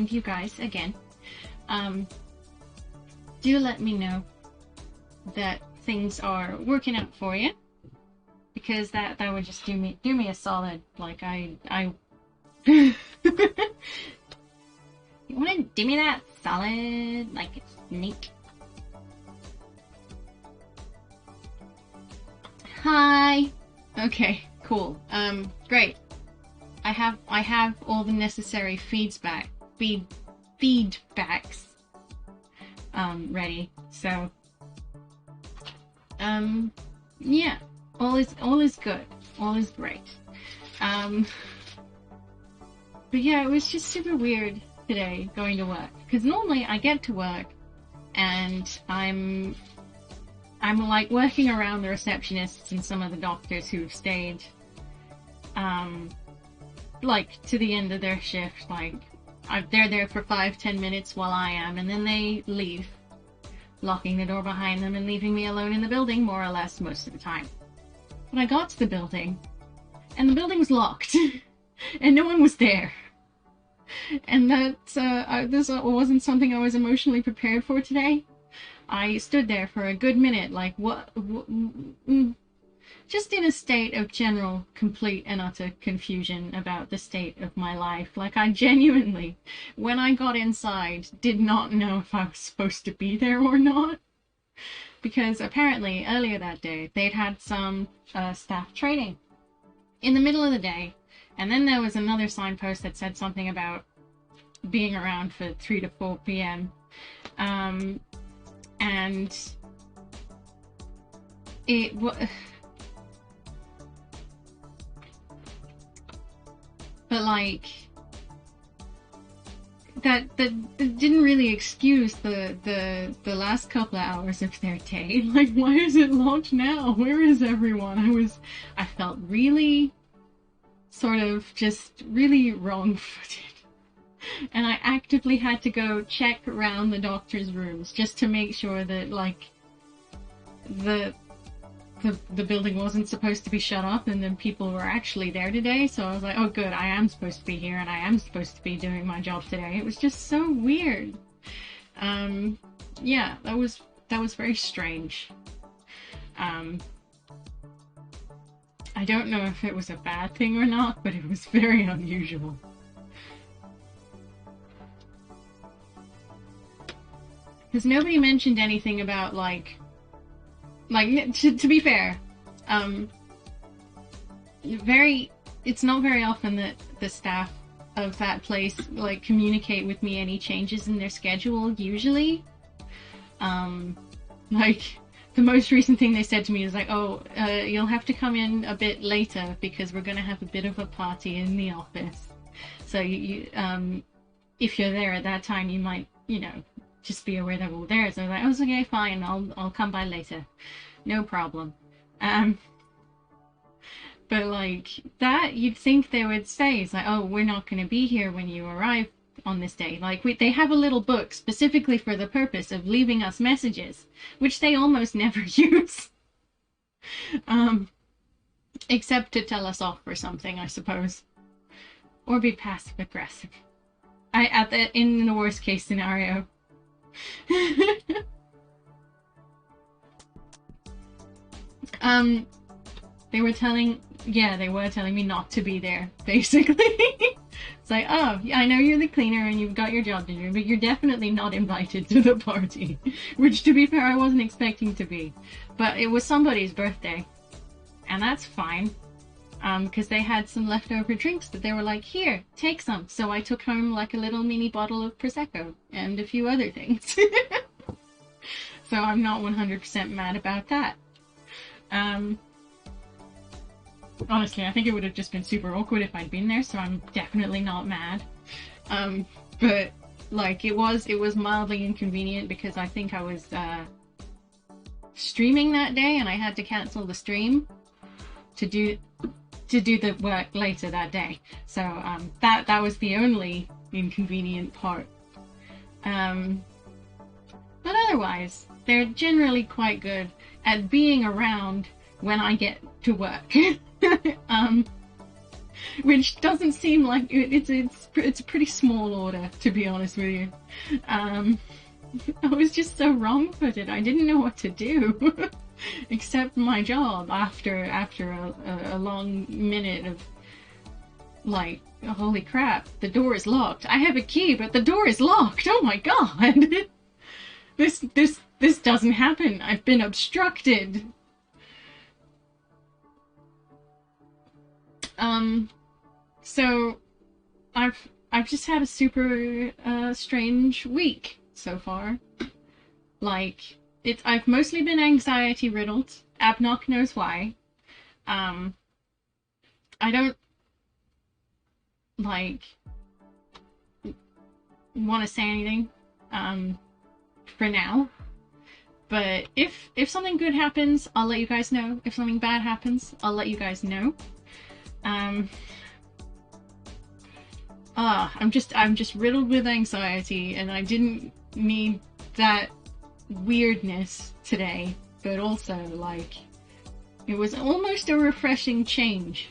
to you guys again. Do let me know that things are working out for you, because that would just do me a solid. Like I you want to do me that solid, like it's neat. Hi. Okay, cool. Great. I have all the necessary feedbacks ready. So yeah, all is good. All is great. But yeah, it was just super weird today going to work, because normally I get to work and I'm like working around the receptionists and some of the doctors who've stayed like to the end of their shift. Like they're there for 5-10 minutes while I am, and then they leave, locking the door behind them and leaving me alone in the building more or less most of the time. But I got to the building and the building was locked and no one was there. And this wasn't something I was emotionally prepared for today. I stood there for a good minute, like, what just in a state of general, complete and utter confusion about the state of my life. Like, I genuinely, when I got inside, did not know if I was supposed to be there or not. Because apparently, earlier that day, they'd had some staff training in the middle of the day. And then there was another signpost that said something about being around for 3 to 4 p.m. And it was... But like, that didn't really excuse the last couple of hours of their day. Like, why is it locked now? Where is everyone? I felt really sort of just really wrong-footed. And I actively had to go check around the doctor's rooms just to make sure that, like, the building wasn't supposed to be shut up and then people were actually there today. So I was like, oh good, I am supposed to be here and I am supposed to be doing my job today. It was just so weird. Yeah, that was very strange. I don't know if it was a bad thing or not, but it was very unusual. Because nobody mentioned anything about, like, to be fair, it's not very often that the staff of that place, like, communicate with me any changes in their schedule, usually. Like, the most recent thing they said to me is like, oh, you'll have to come in a bit later because we're gonna have a bit of a party in the office. So you if you're there at that time, you might, you know, just be aware that we're there. So I was like, oh, okay, fine, I'll come by later. No problem. But like, that, you'd think they would say, it's like, oh, we're not going to be here when you arrive on this day. Like, they have a little book specifically for the purpose of leaving us messages, which they almost never use. Except to tell us off for something, I suppose. Or be passive aggressive. In the worst case scenario. They were telling me not to be there, basically. It's like, oh, yeah, I know you're the cleaner and you've got your job to do, but you're definitely not invited to the party. Which, to be fair, I wasn't expecting to be. But it was somebody's birthday. And that's fine. Because they had some leftover drinks that they were like, here, take some. So I took home like a little mini bottle of Prosecco and a few other things. So I'm not 100% mad about that. Honestly, I think it would have just been super awkward if I'd been there, so I'm definitely not mad. But like, it was mildly inconvenient because I think I was streaming that day and I had to cancel the stream to do the work later that day. So that was the only inconvenient part. But otherwise, they're generally quite good at being around when I get to work. which doesn't seem like it's a pretty small order, to be honest with you. I was just so wrong-footed. I didn't know what to do, except my job after a long minute of like, holy crap, the door is locked. I have a key, but the door is locked. Oh my god. This doesn't happen. I've been obstructed. So I've just had a super strange week so far. Like, I've mostly been anxiety riddled. Abnock knows why. I don't like want to say anything for now. But if something good happens, I'll let you guys know. If something bad happens, I'll let you guys know. I'm just riddled with anxiety, and I didn't need that weirdness today, but also, like, it was almost a refreshing change.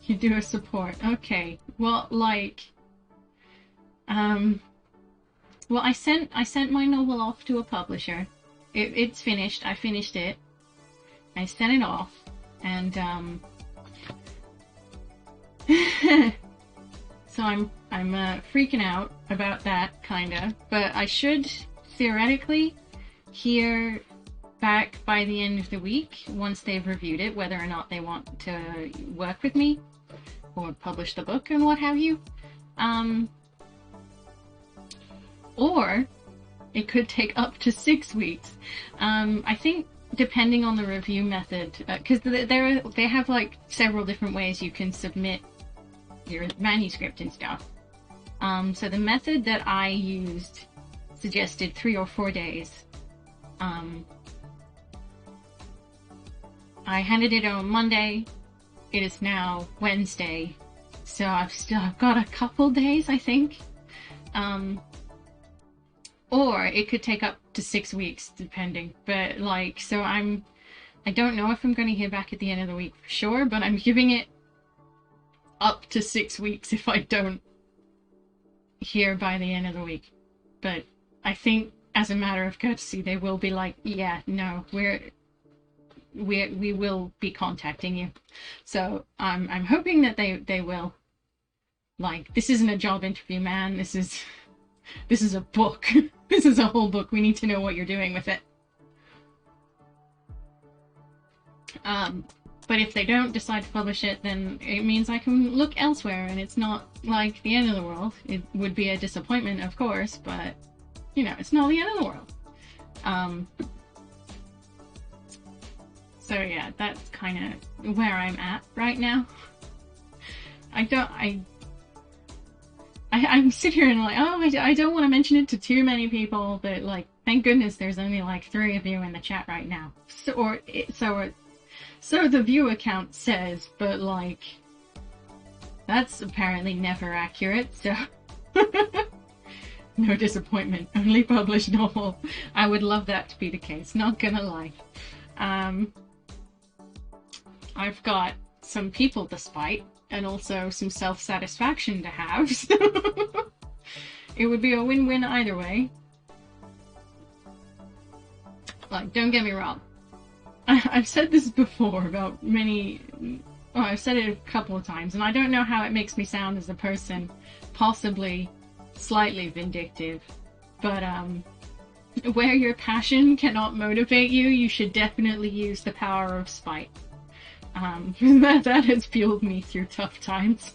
You do a support. Okay. Well, like, well, I sent my novel off to a publisher. It's finished. I finished it. I sent it off, and so I'm freaking out about that, kinda. But I should theoretically hear back by the end of the week once they've reviewed it, whether or not they want to work with me or publish the book and what have you. Or it could take up to 6 weeks. I think depending on the review method, because they have like several different ways you can submit your manuscript and stuff. So the method that I used suggested 3 or 4 days. I handed it on Monday. It is now Wednesday, so I've got a couple days, I think. Or it could take up to 6 weeks, depending. But like, so I don't know if I'm going to hear back at the end of the week for sure, but I'm giving it up to 6 weeks if I don't hear by the end of the week. But I think, as a matter of courtesy, they will be like, yeah, no, we will be contacting you. So I'm hoping that they will. Like, this isn't a job interview, man. This is a book. This is a whole book. We need to know what you're doing with it. But if they don't decide to publish it, then it means I can look elsewhere, and it's not like the end of the world. It would be a disappointment, of course, but, you know, it's not the end of the world. So yeah, that's kind of where I'm at right now. I'm sitting here and like, oh, I don't want to mention it to too many people, but like, thank goodness there's only like 3 of you in the chat right now. So the viewer count says, but like, that's apparently never accurate, so no disappointment, only published novel. I would love that to be the case, not gonna lie. I've got some people to spite, and also some self-satisfaction to have, so it would be a win-win either way. Like, don't get me wrong. I've said this before about I've said it a couple of times, and I don't know how it makes me sound as a person, possibly slightly vindictive, but where your passion cannot motivate you, you should definitely use the power of spite. That has fueled me through tough times.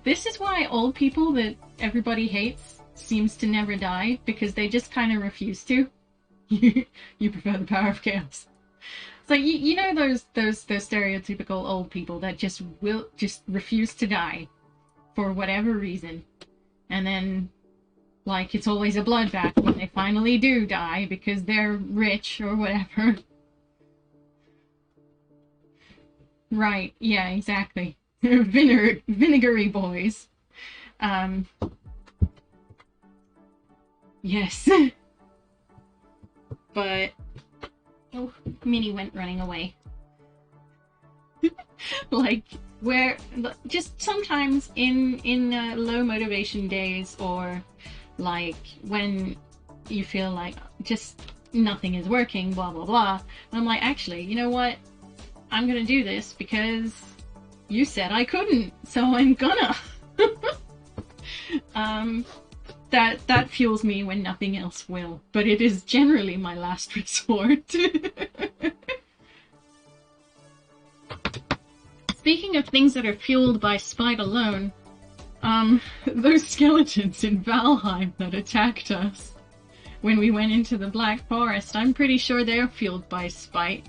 This is why old people that everybody hates seems to never die, because they just kind of refuse to. You prefer the power of chaos. It's like, you know those stereotypical old people that just refuse to die for whatever reason, and then like it's always a bloodbath when they finally do die because they're rich or whatever. Right, yeah, exactly. Vinegary boys. Yes. But Oh, Minnie went running away. Like, where, just sometimes in low motivation days, or like when you feel like just nothing is working, blah blah blah, and I'm like, actually, you know what, I'm gonna do this because you said I couldn't, so I'm gonna. That fuels me when nothing else will, but it is generally my last resort. Speaking of things that are fueled by spite alone, those skeletons in Valheim that attacked us when we went into the Black Forest, I'm pretty sure they're fueled by spite.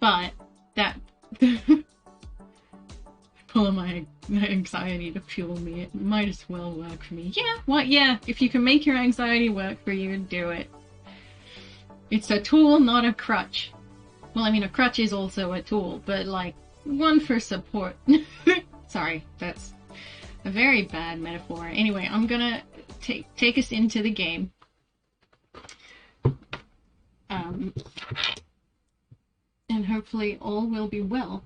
But that pulling my anxiety to fuel me, it might as well work for me. Yeah, what? Yeah, if you can make your anxiety work for you, do it. It's a tool, not a crutch. Well, I mean, a crutch is also a tool, but like, one for support. Sorry, that's a very bad metaphor. Anyway, I'm gonna take us into the game. And hopefully all will be well.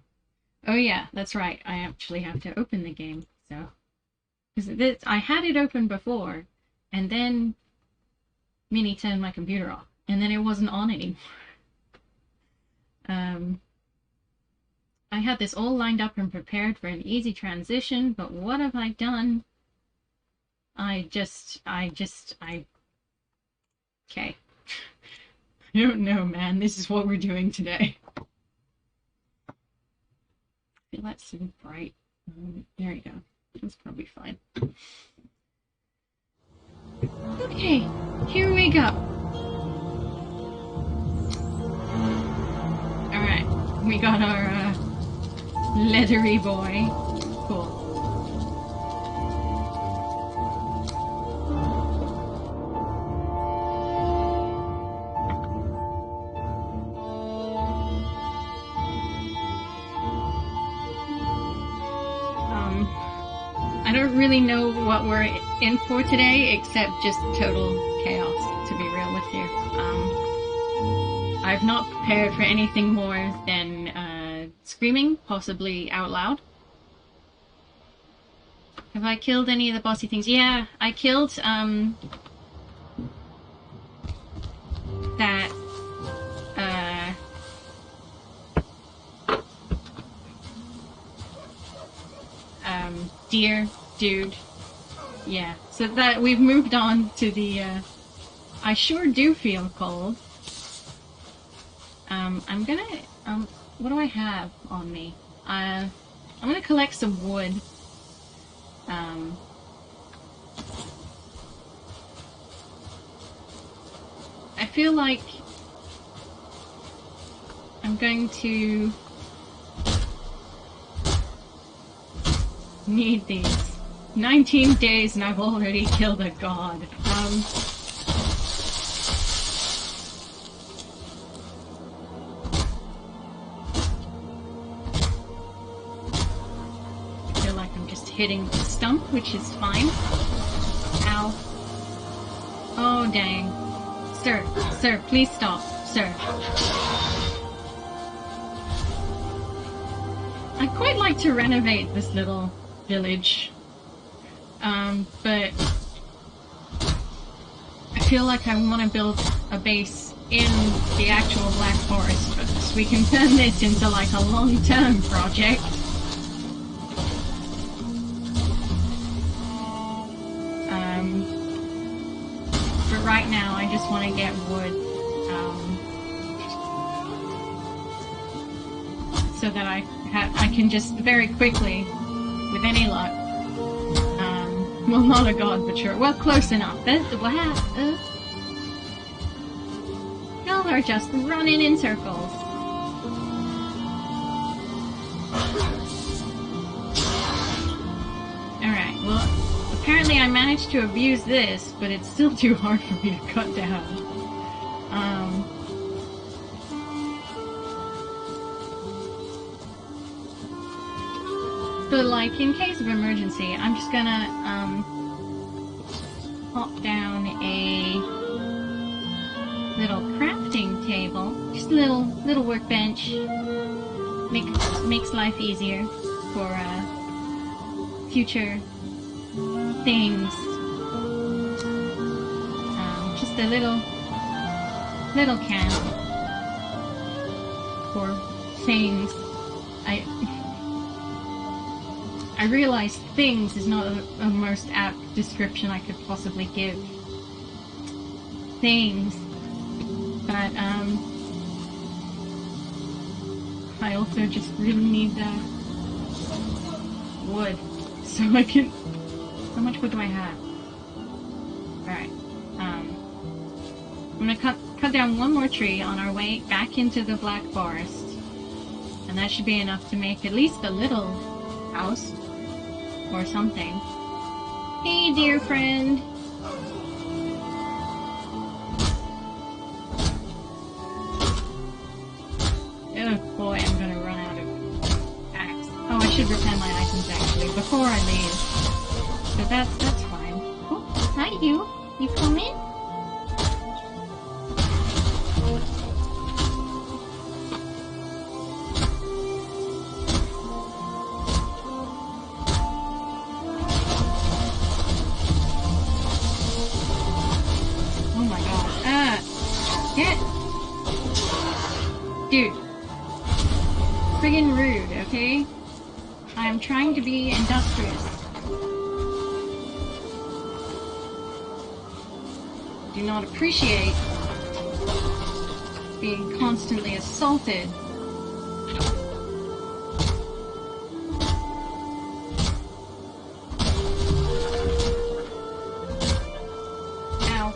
Oh yeah, that's right, I actually have to open the game, so... Because I had it open before, and then Minnie turned my computer off, and then it wasn't on anymore. I had this all lined up and prepared for an easy transition, but what have I done? I okay. I don't know, man. This is what we're doing today. I feel that's so bright. There you go. That's probably fine. Okay, here we go. Alright, we got our leathery boy. Cool. I don't really know what we're in for today, except just total chaos, to be real with you. I've not prepared for anything more than screaming, possibly out loud. Have I killed any of the bossy things? Yeah, I killed that deer dude. Yeah, so that we've moved on to the I sure do feel cold. I'm gonna what do I have on me? I'm gonna collect some wood. I feel like I'm going to need these. 19 days and I've already killed a god. I feel like I'm just hitting the stump, which is fine. Ow. Oh dang. Sir, please stop. Sir. I'd quite like to renovate this little village. But I feel like I want to build a base in the actual Black Forest first. We can turn this into like a long-term project. But right now I just want to get wood, so that I can just very quickly, with any luck, well, not a god, but sure, well, close enough. Y'all are just running in circles. Alright, well, apparently I managed to abuse this, but it's still too hard for me to cut down. But like, in case of emergency, I'm just gonna, pop down a little crafting table. Just a little workbench. Makes life easier for future things. Just a little can for things. I realize things is not a most apt description I could possibly give. Things. But I also just really need wood. So I can... How much wood do I have? Alright. I'm gonna cut down one more tree on our way back into the Black Forest. And that should be enough to make at least a little house. Or something. Hey, dear friend. Oh boy, I'm gonna run out of axe. Oh, I should repair my items actually before I leave. But that's fine. Oh, hi you. You come in? Oh my god. Get! Dude. Friggin' rude, okay? I'm trying to be industrious. Do not appreciate being constantly assaulted. Ow.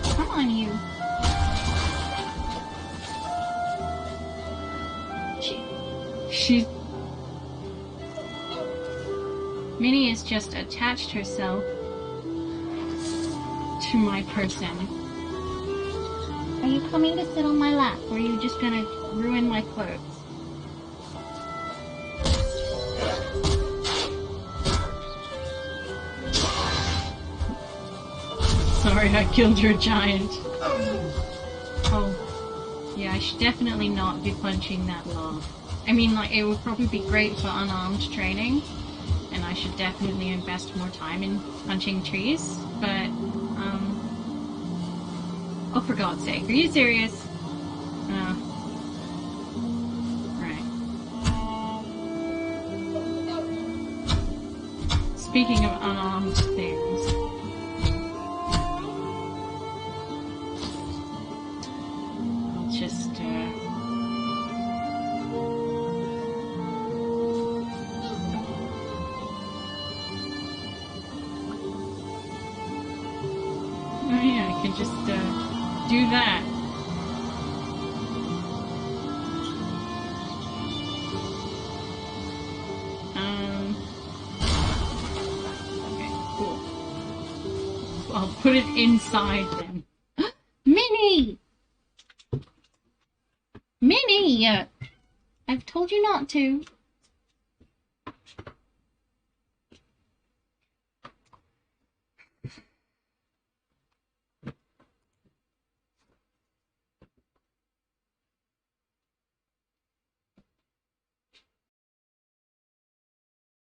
Come on, you. She's... Minnie has just attached herself to my person. Are you coming to sit on my lap, or are you just gonna ruin my clothes? Sorry, I killed your giant. Oh, yeah, I should definitely not be punching that log. I mean, like, it would probably be great for unarmed training, and I should definitely invest more time in punching trees, but, oh, for God's sake, are you serious? Right. Speaking of unarmed things, I'll just, oh yeah, I can just, do that. Okay, cool. I'll put it inside then. Minnie! Minnie! I've told you not to.